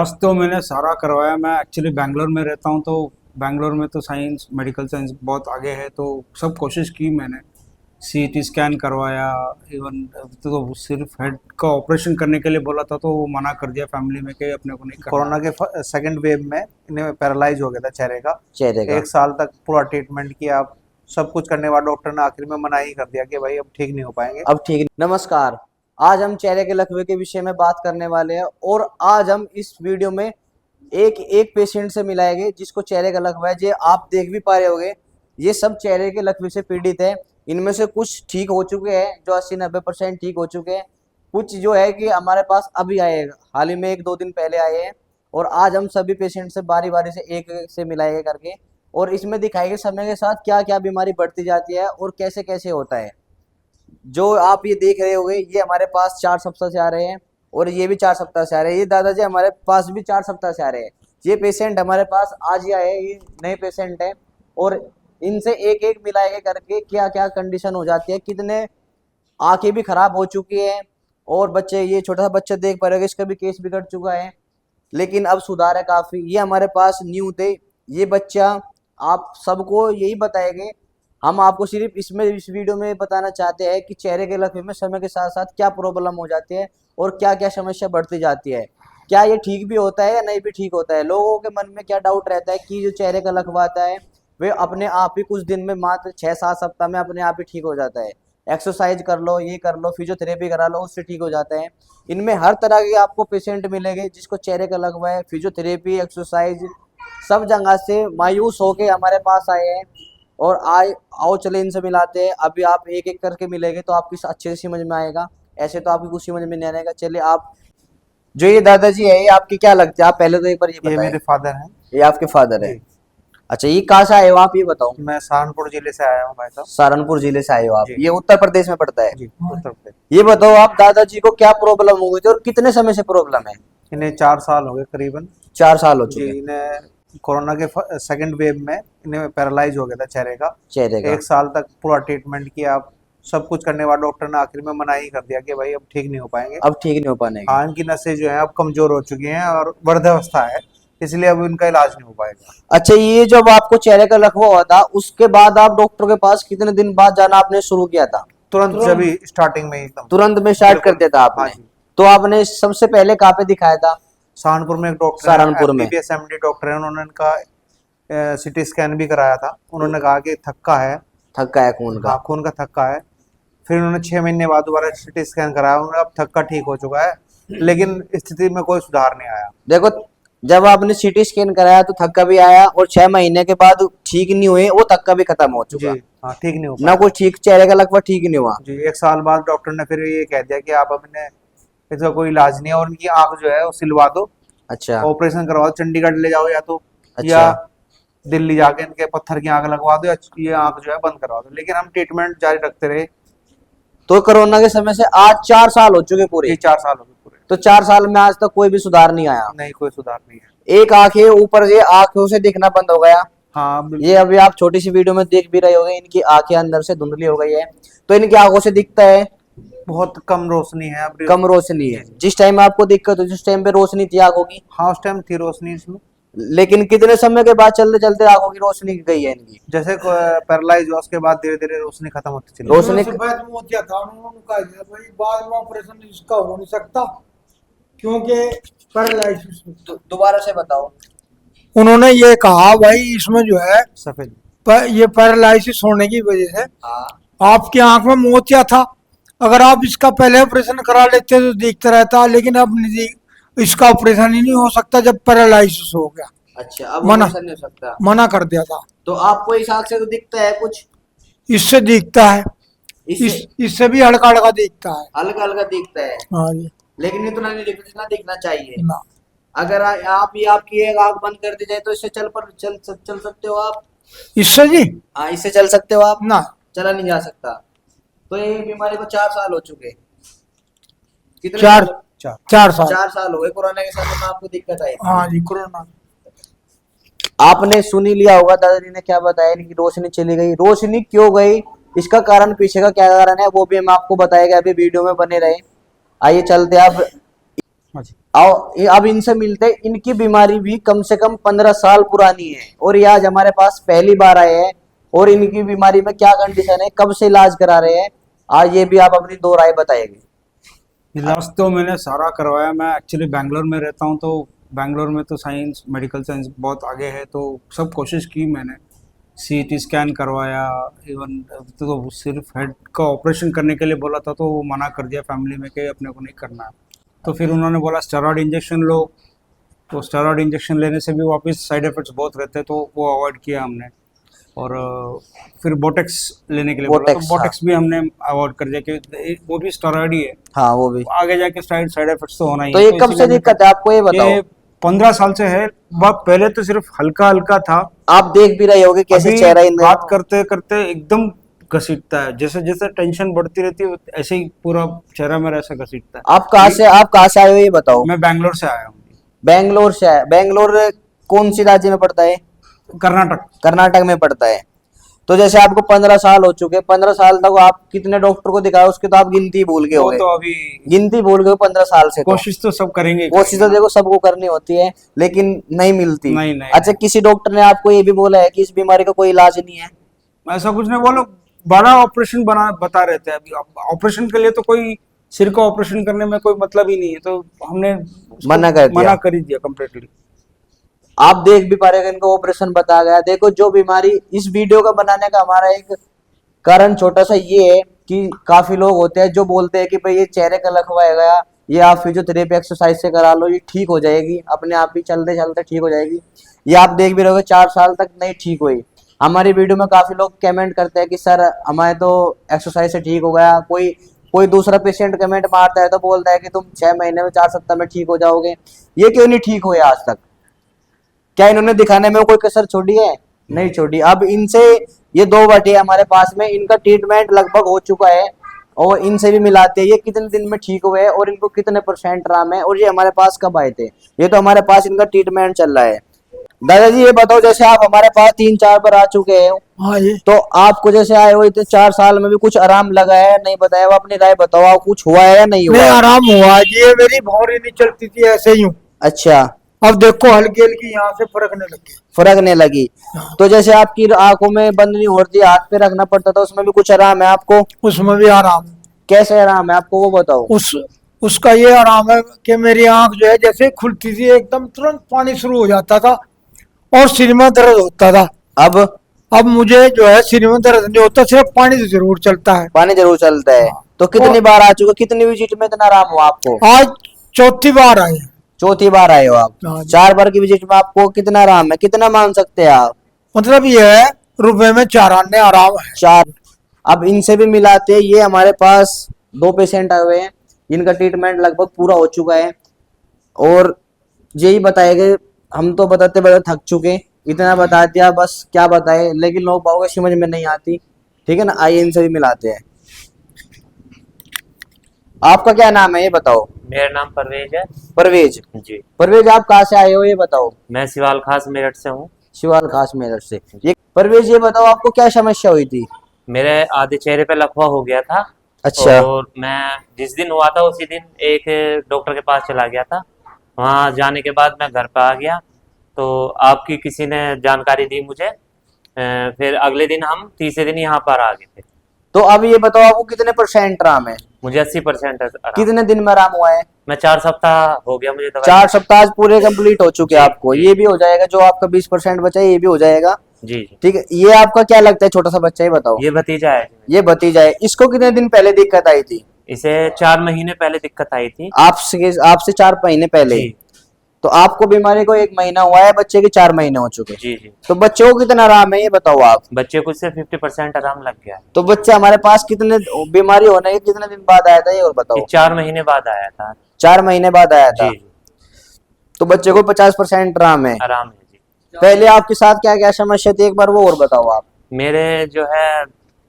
आज तो मैंने सारा करवाया। मैं एक्चुअली बैंगलोर में रहता हूँ, तो बैंगलोर में तो साइंस, मेडिकल साइंस बहुत आगे है, तो सब कोशिश की मैंने। सीटी स्कैन करवाया, इवन तो सिर्फ हेड का ऑपरेशन करने के लिए बोला था, तो वो मना कर दिया फैमिली में कि अपने को नहीं करना। कोरोना के सेकंड वेव में इन्हें पैरालाइज हो गया था चेहरे का। 1 साल तक पूरा ट्रीटमेंट किया, सब कुछ करने के बाद डॉक्टर ने आखिर में मना ही कर दिया कि भाई अब ठीक नहीं हो पाएंगे। अब ठीक। नमस्कार, आज हम चेहरे के लकवे के विषय में बात करने वाले हैं और आज हम इस वीडियो में एक पेशेंट से मिलाएंगे जिसको चेहरे का लकवा है। ये आप देख भी पा रहे होंगे, ये सब चेहरे के लकवे से पीड़ित है। इनमें से कुछ ठीक हो चुके हैं, जो 80-90% ठीक हो चुके हैं। कुछ जो है कि हमारे पास अभी आए हैं, हाल ही में 1-2 दिन पहले आए हैं। और आज हम सभी पेशेंट से बारी बारी से एक से मिलाएंगे करके, और इसमें दिखाएंगे समय के साथ क्या क्या बीमारी बढ़ती जाती है और कैसे कैसे होता है। जो आप ये देख रहे होंगे, ये हमारे पास 4 सप्ताह से आ रहे हैं और ये भी 4 सप्ताह से आ रहे हैं। ये दादाजी हमारे पास भी 4 सप्ताह से आ रहे हैं। ये पेशेंट हमारे पास आज ही आए, ये नए पेशेंट हैं। और इनसे एक एक मिलाएंगे करके क्या क्या कंडीशन हो जाती है, कितने आंखें भी खराब हो चुकी हैं। और बच्चे, ये छोटा सा बच्चा देख पा रहे हो, इसका भी केस बिगड़ चुका है, लेकिन अब सुधार है काफ़ी। ये हमारे पास न्यू थे। ये बच्चा आप सबको यही बताएंगे। हम आपको सिर्फ इस वीडियो में बताना चाहते हैं कि चेहरे के लकवे में समय के साथ साथ क्या प्रॉब्लम हो जाती है और क्या क्या समस्या बढ़ती जाती है। क्या ये ठीक भी होता है या नहीं भी ठीक होता है। लोगों के मन में क्या डाउट रहता है कि जो चेहरे का लकवा आता है वे अपने आप ही कुछ दिन में, मात्र 6-7 सप्ताह में अपने आप ही ठीक हो जाता है। एक्सरसाइज कर लो, ये कर लो, फिजियोथेरेपी करा लो, उससे ठीक हो जाता है। इनमें हर तरह के आपको पेशेंट मिलेंगे जिसको चेहरे का लकवा है। फिजियोथेरेपी, एक्सरसाइज, सब जगह से मायूस होके हमारे पास आए हैं। और आओ चले इनसे मिलाते हैं। अभी आप एक एक करके मिलेंगे तो आपकी अच्छे से समझ में आएगा, ऐसे तो आपकी कुछ समझ में नहीं आएगा। चलिए, आप जो ये दादाजी है, ये आपकी क्या लगती है? आप पहले तो एक बार ये बताएं। ये मेरे फादर हैं। ये आपके फादर है? अच्छा, ये कहाँ से आए हो आप, ये बताओ। मैं सहारनपुर जिले से आया हूँ भाई साहब। सहारनपुर जिले से आए हो आप? ये उत्तर प्रदेश में पड़ता है जी, उत्तर प्रदेश। ये बताओ आप, दादाजी को क्या प्रॉब्लम हो गई थी और कितने समय से प्रॉब्लम है? इन्हें 4 साल हो गए करीबन। 4 साल हो जी, चुके। इन्हें कोरोना के सेकंड वेव में इन्हें पैरालाइज हो गया था चेहरे का। 1 साल तक पूरा ट्रीटमेंट किया, सब कुछ करने के बाद डॉक्टर ने आखिर में मना ही कर दिया कि भाई अब ठीक नहीं हो पाएंगे। अब ठीक नहीं हो पाने। हाँ, इनकी नसें जो है अब कमजोर हो चुकी हैं और वृद्धावस्था है, इसलिए अब इनका इलाज नहीं हो पाएगा। अच्छा, ये जब आपको चेहरे का लकवा हुआ था, उसके बाद आप डॉक्टर के पास कितने दिन बाद जाना आपने शुरू किया था? तुरंत जब ही स्टार्टिंग में एकदम तुरंत में स्टार्ट कर दिया था आपने? हाँ जी। तो आपने सबसे पहले कहाँ पे दिखाया था? सहारनपुर में एक डॉक्टर, सहारनपुर में MBBS MD डॉक्टर है, उन्होंने इनका सिटी स्कैन भी कराया था। उन्होंने कहा कि थक्का है, थक्का है खून का। हाँ, खून का थक्का है। फिर उन्होंने 6 महीने बाद दोबारा सिटी स्कैन कराया, उन्होंने अब थक्का ठीक हो चुका है, लेकिन स्थिति में कोई सुधार नहीं आया। देखो, जब आपने सीटी स्कैन कराया तो थक्का भी आया, और 6 महीने के बाद ठीक नहीं हुए, वो थक्का भी खत्म हो चुका। जी हाँ, ठीक नहीं हो ना कुछ ठीक, चेहरे का लकवा ठीक नहीं हुआ। जी, 1 साल बाद डॉक्टर ने फिर ये कह दिया कि आप अपने, इसका कोई इलाज नहीं है और उनकी आंख जो है वो सिलवा दो। अच्छा। ऑपरेशन करवाओ, चंडीगढ़ ले जाओ या तो, अच्छा। या दिल्ली जाके इनके पत्थर की आंख लगवा दो, या ये आंख जो है बंद करवा दो। लेकिन हम ट्रीटमेंट जारी रखते रहे। तो कोरोना के समय से आज 4 साल हो चुके पूरे। 4 साल हो गए पूरे। तो 4 साल में आज तक कोई भी सुधार नहीं आया? नहीं, कोई सुधार नहीं है। एक आंख है ऊपर, ये आंखों से दिखना बंद हो गया। हाँ, ये अभी आप छोटी सी वीडियो में देख भी रहे होंगे, इनकी आंखें अंदर से धुंधली हो गई है। तो इनकी आंखों से दिखता है, बहुत कम रोशनी है अब। कम रोशनी है। जिस टाइम आपको दिक्कत हो, जिस टाइम पे रोशनी थी आंखों की? हाँ, उस टाइम थी रोशनी इसमें। लेकिन कितने समय के बाद चलते चलते आंखों की रोशनी गई है इनकी? जैसे पैरालाइज हुआ उसके बाद धीरे धीरे रोशनी खत्म होती चली। रोशनी मोतिया था, उन्होंने कहा भाई बाद में ऑपरेशन इसका हो नहीं सकता क्योंकि पैरालाइसिस। दोबारा से बताओ। उन्होंने ये कहा भाई इसमें जो है सफेद, ये पैरालाइसिस होने की वजह से हाँ। आपकी आंख में मोतिया था। अगर आप इसका पहले ऑपरेशन करा लेते तो दिखता रहता, लेकिन अब नहीं, इसका ऑपरेशन ही नहीं हो सकता जब पैरालाइसिस हो गया। अच्छा, अब मना ऑपरेशन नहीं हो सकता? मना कर दिया था। तो आपको इस आंख से तो दिखता है कुछ? इससे दिखता है, इससे भी हल्का हल्का दिखता है। हल्का हल्का दिखता है, हाँ जी। लेकिन इतना नहीं दिखता जितना दिखना चाहिए ना, अगर आप ये आपकी एक आंख बंद कर दी जाए तो इससे चल सकते हो आप? इससे जी हाँ, इससे चल सकते हो आप? ना, चला नहीं जा सकता। तो ये बीमारी को 4 साल हो चुके। कितने? 4 4 साल। 4 साल हो गए। कोरोना के समय में आपको दिक्कत आई? हाँ जी, कोरोना। आपने सुन ही लिया होगा दादाजी ने क्या बताया, इनकी रोशनी चली गई। रोशनी क्यों गई, इसका कारण, पीछे का क्या कारण है, वो भी हम आपको बताएगा। अभी वीडियो में बने रहे। आइए चलते आप। हाँ जी। आओ अब इनसे मिलते हैं। इनकी बीमारी भी कम से कम 15 साल पुरानी है और ये आज हमारे पास पहली बार आए हैं। और इनकी बीमारी में क्या कंडीशन है, कब से इलाज करा रहे हैं, आज ये भी आप अपनी दो राय बताएंगे। इलाज तो मैंने सारा करवाया। मैं एक्चुअली बैंगलोर में रहता हूँ, तो बैंगलोर में तो साइंस मेडिकल साइंस बहुत आगे है, तो सब कोशिश की मैंने। सीटी स्कैन करवाया, इवन तो सिर्फ हेड का ऑपरेशन करने के लिए बोला था, तो वो मना कर दिया फैमिली में कि अपने को नहीं करना है। तो फिर उन्होंने बोला स्टेरॉयड इंजेक्शन लो, तो स्टेरॉयड इंजेक्शन लेने से भी वापस साइड इफेक्ट्स बहुत रहते हैं, तो वो अवॉइड किया हमने। और फिर बोटेक्स लेने के लिए बोला, तो बोटेक्स, बोटेक्स भी हमने अवॉइड कर दिया कि वो भी स्टेरॉयड ही है, हाँ वो भी। आगे जाके साइड इफेक्ट्स तो होना ही तो है। ये कब से इसीलिए दिक्कत है आपको ये बताओ। ये 15 साल से है। पहले तो सिर्फ हल्का हल्का था, आप देख भी रहे होगे कैसे अभी चेहरा इन बात करते करते एकदम घसीटता है। जैसे जैसे टेंशन बढ़ती रहती है ऐसे ही पूरा चेहरा मेरा ऐसा घसीटता है। आप कहाँ से आए हो ये बताओ। मैं बैंगलोर से आया हूँ, बैंगलोर से आए। बैंगलोर कौन सी राज्य में पड़ता है? कर्नाटक। कर्नाटक में पड़ता है। तो जैसे आपको 15 साल हो चुके, 15 साल तक आप कितने डॉक्टर को दिखाए उसकी तो आप गिनती भूल गए वो होगे। तो अभी गिनती भूल गए 15 साल से। तो कोशिश तो सब करेंगे, कोशिश तो देखो सबको करनी होती है लेकिन नहीं मिलती। नहीं। अच्छा, किसी डॉक्टर ने आपको ये भी बोला है कि इस बीमारी का कोई इलाज नहीं है? ऐसा कुछ नहीं। वो लोग बड़ा ऑपरेशन बता रहे थे। अभी ऑपरेशन के लिए तो कोई सिर का ऑपरेशन करने में कोई मतलब ही नहीं है, तो हमने उसको मना कर ही दिया कम्प्लीटली। आप देख भी पा रहे हैं इनको ऑपरेशन बताया गया। देखो जो बीमारी, इस वीडियो का बनाने का हमारा एक कारण छोटा सा ये है कि काफी लोग होते हैं जो बोलते हैं कि भाई ये चेहरे का लकवा है गया, ये आप फिजियोथेरेपी एक्सरसाइज से करा लो, ये ठीक हो जाएगी, अपने आप ही चलते चलते ठीक हो जाएगी। ये आप देख भी रहोगे 4 साल तक नहीं ठीक हुई। हमारी वीडियो में काफी लोग कमेंट करते हैं कि सर हमारे तो एक्सरसाइज से ठीक हो गया। कोई दूसरा पेशेंट कमेंट मारता है तो बोलता है कि तुम 6 महीने में 4 सप्ताह में ठीक हो जाओगे। ये क्यों नहीं ठीक हुए आज तक? क्या इन्होंने दिखाने में कोई कसर छोड़ी है? नहीं छोड़ी। अब इनसे ये 2 बटे हमारे पास में, इनका ट्रीटमेंट लगभग हो चुका है और इनसे भी मिलाते हैं ये कितने दिन में ठीक हुए हैं और इनको कितने % आराम है और ये हमारे पास कब आए थे। ये तो हमारे पास इनका ट्रीटमेंट चल रहा है। दादाजी ये बताओ, जैसे आप हमारे पास 3-4 बार आ चुके हैं, हाँ ये तो आपको जैसे आए हो इतने 4 साल में भी कुछ आराम लगा है नहीं बताया? वो अपनी राय बताओ, आप कुछ हुआ है या नहीं हुआ नहीं है? आराम हुआ जी। ये मेरी भौंरी नहीं चलती थी ऐसे ही हूँ। अच्छा, अब देखो हल्की हल्की यहाँ से फरकने लगी। फरकने लगी। तो जैसे आपकी आंखों में बंद नहीं होती, हाथ पे रखना पड़ता था, उसमें भी कुछ आराम है आपको? उसमें भी आराम। कैसे आराम है आपको वो बताओ। उसका ये आराम है कि मेरी आंख जो है जैसे खुलती थी एकदम तुरंत पानी शुरू हो जाता था और सिर में दर्द होता था। अब मुझे जो है सिर में दर्द नहीं होता, सिर्फ पानी तो जरूर चलता है। पानी जरूर चलता है। तो कितनी बार आ चुके, कितनी विजिट में इतना आराम हुआ आपको? आज चौथी बार आए। चौथी बार आए हो आप। हाँ। 4 बार की विजिट में आपको कितना आराम है, कितना मान सकते हैं आप? मतलब ये है रुपए में 4 आने आराम है। 4। अब इनसे भी मिलाते हैं, ये हमारे पास 2 पेशेंट आए हुए हैं, इनका ट्रीटमेंट लगभग पूरा हो चुका है और यही बताएंगे। हम तो बताते बताते थक चुके, इतना बता दिया बस क्या बताए, लेकिन लोग पाओगे समझ में नहीं आती। ठीक है ना, आइए इनसे भी मिलाते हैं। आपका क्या नाम है ये बताओ? मेरा नाम परवेज है परवेज। जी। परवेज आप कहाँ से आए हो ये बताओ? मैं सिवाल खास मेरठ से हूँ। शिवाल खास मेरठ से। ये परवेज ये बताओ आपको क्या समस्या हुई थी? मेरे आधे चेहरे पे लकवा हो गया था। अच्छा। और मैं जिस दिन हुआ था उसी दिन एक डॉक्टर के पास चला गया था। वहाँ जाने के बाद मैं घर पे आ गया तो आपकी किसी ने जानकारी दी मुझे। फिर अगले दिन हम तीसरे दिन यहाँ पर आ गए थे। तो अब ये बताओ आपको कितने % आराम है? मुझे 80% आराम। कितने दिन में आराम हुआ है? मैं 4 सप्ताह हो गया मुझे दवाई। 4 सप्ताह पूरे कंप्लीट हो चुके हैं आपको। ये भी हो जाएगा, जो आपका 20% बचा है ये भी हो जाएगा। जी जी। ठीक है। ये आपका क्या लगता है छोटा सा बच्चा, ये बताओ? ये भतीजा है। ये भतीजा है। इसको कितने दिन पहले दिक्कत आई थी? इसे 4 महीने पहले दिक्कत आई थी। आपसे 4 महीने पहले? जी तो आपको बीमारी को 1 महीना हुआ है, बच्चे के 4 महीने हो चुके। जी जी। तो बच्चे को कितना आराम है ये बताओ आप? बच्चे को इससे 50% आराम लग गया है। तो बच्चा हमारे पास कितने बीमारी होने के कितने दिन बाद आया था ये और बताओ? ये 4 महीने बाद आया था। 4 महीने बाद आया था। जी जी। तो बच्चे को 50% आराम है। आराम है जी। पहले आपके साथ क्या क्या समस्या थी एक बार वो और बताओ आप? मेरे जो है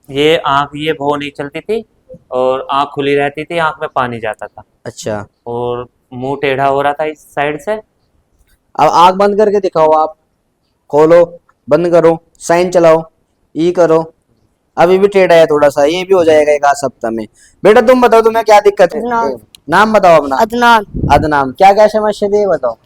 ये आंख ये भौ नहीं चलती थी और आंख खुली रहती थी, आंख में पानी जाता था अच्छा। और मुंह टेढ़ा हो रहा था इस साइड से। अब आंख बंद करके दिखाओ आप, खोलो, बंद करो, साइन चलाओ, ई करो। अभी भी टेढ़ा है थोड़ा सा, ये भी हो जाएगा 1 आध सप्ताह में। बेटा तुम बताओ तुम्हें क्या दिक्कत है? नाम बताओ अपना। अदनान। अदनाम, क्या क्या समस्या थी ये बताओ।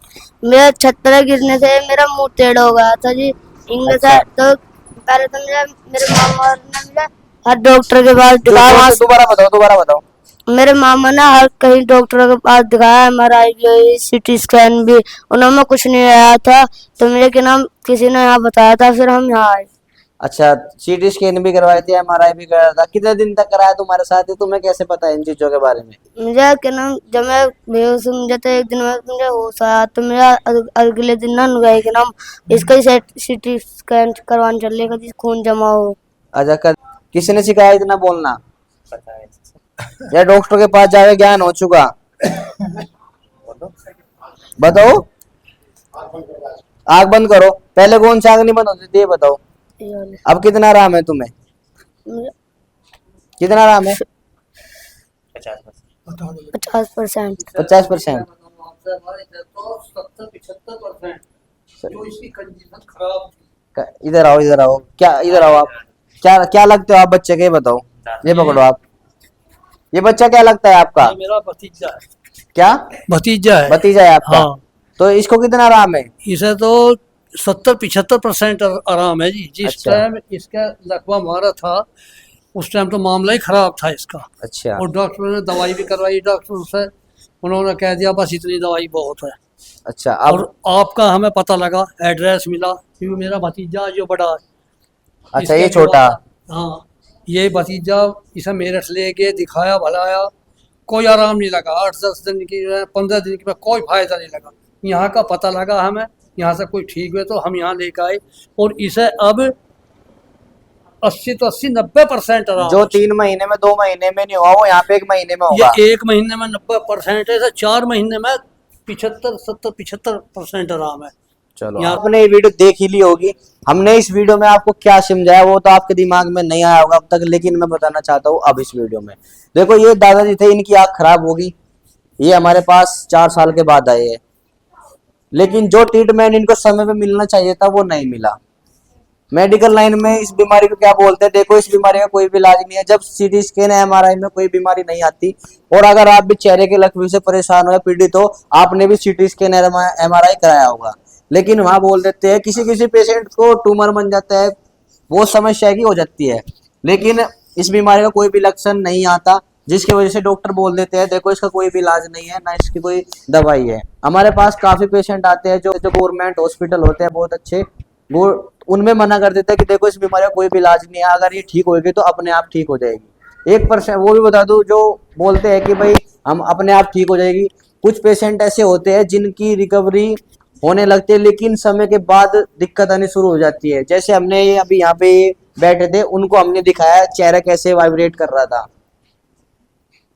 मेरा छत पर गिरने से मेरा मुंह टेढ़ा हो गया था जी। इंग्लिश अच्छा। तो पहले तो मेरे मामा ने मुझे हर डॉक्टर के पास जो दिखाया। जोर वहाँ से दोबारा बताओ, दोबारा बताओ। मेरे मामा ने हर कहीं डॉक्टर के पास दिखाया, MRI भी हुई, CT स्कैन भी, उन्होंने कुछ नहीं आया था। तो मेरे के नाम किसी ने यहाँ बताया था, फिर हम यहाँ आए। अच्छा, सीटी स्कैन भी करवाई थी, एमआरआई भी कराया था। कितने दिन तक कराया तुम्हारे साथ है, तुम्हें कैसे पता है इन चीजों के बारे में। मुझे क्या नाम, जब मैं बेहोश हूँ, मुझे तो एक दिन में मुझे होश आया, तो मेरा अगले दिन ना गए के नाम इसका ही CT स्कैन करवाने चलेगा जिस खून जमा हो। अच्छा किसी ने सिखाया इतना बोलना, या डॉक्टर के पास जाके ज्ञान हो चुका। बताओ, आग बंद करो। पहले कौन सी आग नहीं बंद होती थी ये बताओ। ये वाले। अब कितना आराम है तुम्हें, मुझे कितना आराम है। 50%। 50%। इधर आओ, इधर आओ, क्या इधर आओ आप। क्या क्या लगते हो आप बच्चे के, ये बताओ। ये पकड़ो आप, ये बच्चा क्या लगता है आपका। मेरा भतीजा है। क्या भतीजा है। भतीजा है आपका। हाँ। तो इसको कितना आराम है। इसे तो 70-75% आराम है जी। जिस अच्छा। टाइम इसका लकवा मारा था उस टाइम तो मामला ही खराब था इसका। अच्छा। और डॉक्टर ने दवाई भी करवाई डॉक्टर से, उन्होंने कह दिया बस इतनी दवाई बहुत है। अच्छा और अब। आपका हमें पता लगा, एड्रेस मिला, क्योंकि मेरा भतीजा जो बड़ा है। अच्छा इसका ये जो छोटा। हाँ, ये भतीजा इसे मेरठ ले गए, दिखाया भलाया, कोई आराम नहीं लगा। 8-10 दिन की 15 दिन की कोई फायदा नहीं लगा। यहाँ का पता लगा हमें, यहाँ से कोई ठीक हुए तो हम यहाँ लेकर आए, और इसे अब 80-90% आराम जो है। 3 महीने में 2 महीने में नहीं हुआ वो यहाँ पे 1 महीने में होगा। ये 1 महीने में 90% है, 4 महीने में 75-70-75% आराम है। चलो यहाँ- आपने ये वीडियो देख ही ली होगी। हमने इस वीडियो में आपको क्या समझाया वो तो आपके दिमाग में नहीं आया होगा अब तक, लेकिन मैं बताना चाहता हूँ अब इस वीडियो में। देखो ये दादाजी थे, इनकी आंख खराब होगी, ये हमारे पास 4 साल के बाद आए हैं, लेकिन जो ट्रीटमेंट इनको समय पे मिलना चाहिए था वो नहीं मिला। मेडिकल लाइन में इस बीमारी को क्या बोलते हैं, देखो इस बीमारी का कोई भी इलाज नहीं है। जब CT स्कैन MRI में कोई बीमारी नहीं आती, और अगर आप भी चेहरे के लकवे से परेशान हो या पीड़ित हो, आपने भी CT स्कैन MRI कराया होगा, लेकिन वहां बोल देते हैं किसी किसी पेशेंट को ट्यूमर बन जाता है, वो समस्या की हो जाती है, लेकिन इस बीमारी का कोई भी लक्षण नहीं आता, जिसकी वजह से डॉक्टर बोल देते हैं देखो इसका कोई भी इलाज नहीं है, ना इसकी कोई दवाई है। हमारे पास काफी पेशेंट आते हैं जो गवर्नमेंट हॉस्पिटल होते हैं बहुत अच्छे, वो उनमें मना कर देता है कि देखो इस बीमारी का कोई भी इलाज नहीं है, अगर ये ठीक होगी तो अपने आप ठीक हो जाएगी। 1% वो भी बता दूं जो बोलते हैं कि भाई हम अपने आप ठीक हो जाएगी। कुछ पेशेंट ऐसे होते हैं जिनकी रिकवरी होने लगती है, लेकिन समय के बाद दिक्कत आनी शुरू हो जाती है। जैसे हमने ये अभी यहाँ पे बैठे थे, उनको हमने दिखाया चेहरा कैसे वाइब्रेट कर रहा था।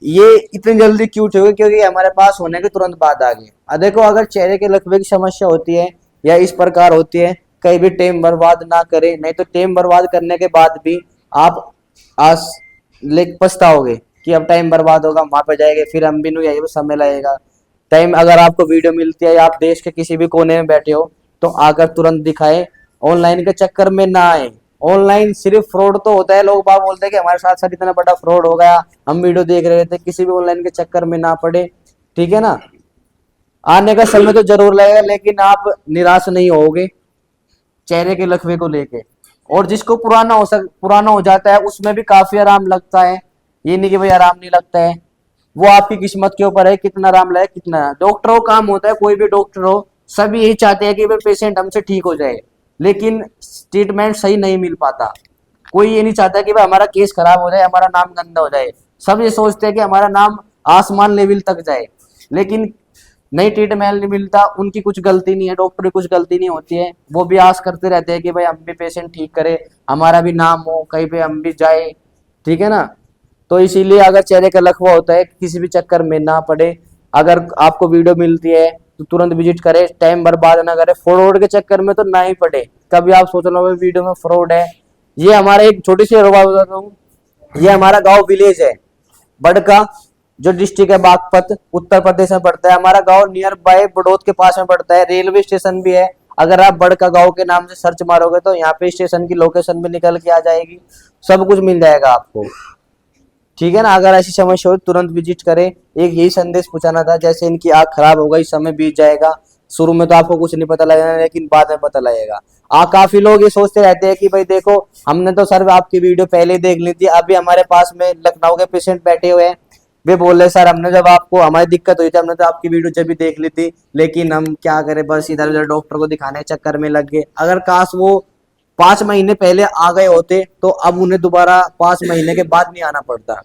ये इतनी जल्दी क्यों हो गई, क्योंकि हमारे पास होने के तुरंत बाद आ गए। अब देखो अगर चेहरे के लकवे की समस्या होती है या इस प्रकार होती है, कहीं भी टाइम बर्बाद ना करें, नहीं तो टाइम बर्बाद करने के बाद भी आप पछताओगे कि अब टाइम बर्बाद होगा, वहां पे जाएंगे फिर हम भी नहीं आएंगे, समय लगेगा। टाइम अगर आपको वीडियो मिलती है या आप देश के किसी भी कोने में बैठे हो तो आकर तुरंत दिखाएं, ऑनलाइन के चक्कर में ना आए। ऑनलाइन सिर्फ फ्रॉड तो होता है, लोग बात बोलते हैं कि हमारे साथ साथ इतना बड़ा फ्रॉड हो गया, हम वीडियो देख रहे थे, किसी भी ऑनलाइन के चक्कर में ना पड़े, ठीक है ना। आने का समय तो जरूर लगेगा, लेकिन आप निराश नहीं होगे चेहरे के लकवे को लेके। और जिसको पुराना हो जाता है उसमें भी काफी आराम लगता है, ये नहीं कि भाई आराम नहीं लगता है, वो आपकी किस्मत के ऊपर है कितना आराम लगे कितना। डॉक्टरों का काम होता है, कोई भी डॉक्टर हो, सभी यही चाहते हैं कि भाई पेशेंट हमसे ठीक हो जाए, लेकिन ट्रीटमेंट सही नहीं मिल पाता। कोई ये नहीं चाहता कि भाई हमारा केस खराब हो जाए, हमारा नाम गंदा हो जाए, सब ये सोचते हैं कि हमारा नाम आसमान लेवल तक जाए, लेकिन नई ट्रीटमेंट नहीं मिलता। उनकी कुछ गलती नहीं है, डॉक्टर की कुछ गलती नहीं होती है, वो भी आस करते रहते हैं कि भाई हम भी पेशेंट ठीक करे, हमारा भी नाम हो, कहीं पे हम भी जाए, ठीक है ना। तो इसीलिए अगर चेहरे का लकवा होता है किसी भी चक्कर में ना पड़े। अगर आपको वीडियो मिलती है तो तुरंत विजिट करें, टाइम बर्बाद ना करें, फ्रॉड के चक्कर में तो ना ही पड़े। कभी आप सोच लो वीडियो में फ्रॉड है। ये हमारा एक छोटी सी बात बताता हूँ, ये हमारा गाँव विलेज है बड़का, जो डिस्ट्रिक्ट है बागपत, उत्तर प्रदेश में पड़ता है। हमारा गांव नियर बाय बड़ौद के पास में पड़ता है, रेलवे स्टेशन भी है। अगर आप बड़का गांव के नाम से सर्च मारोगे तो यहाँ पे स्टेशन की लोकेशन भी निकल के आ जाएगी, सब कुछ मिल जाएगा आपको, ठीक है ना। अगर ऐसी समस्या हो तुरंत विजिट करें। एक यही संदेश पहुंचाना था, जैसे इनकी आंख खराब हो गई, समय बीत जाएगा, शुरू में तो आपको कुछ नहीं पता लगेगा, लेकिन बाद में पता लगेगा। काफी लोग ये सोचते रहते हैं कि भाई देखो हमने तो सर आपकी वीडियो पहले देख ली थी। अभी हमारे पास में लखनऊ के पेशेंट बैठे हुए हैं, वे बोल रहे सर हमने जब आपको हमारी दिक्कत हुई थी हमने तो आपकी वीडियो जब भी देख ली थी, लेकिन हम क्या करें बस इधर उधर डॉक्टर को दिखाने के चक्कर में लग गए। अगर काश वो 5 महीने पहले आ गए होते तो अब उन्हें दोबारा 5 महीने के बाद नहीं आना पड़ता।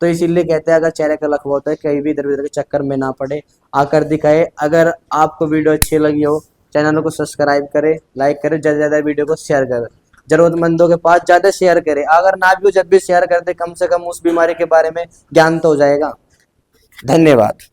तो इसीलिए कहते हैं अगर चेहरे का लकवा होता है कहीं भी इधर उधर के चक्कर में ना पड़े, आकर दिखाए। अगर आपको वीडियो अच्छी लगी हो चैनल को सब्सक्राइब करें, लाइक करें, ज़्यादा से ज़्यादा वीडियो को शेयर करें, जरूरतमंदों के पास ज़्यादा शेयर करें। अगर ना भी हो जब भी शेयर करते कम से कम उस बीमारी के बारे में ज्ञान तो हो जाएगा। धन्यवाद।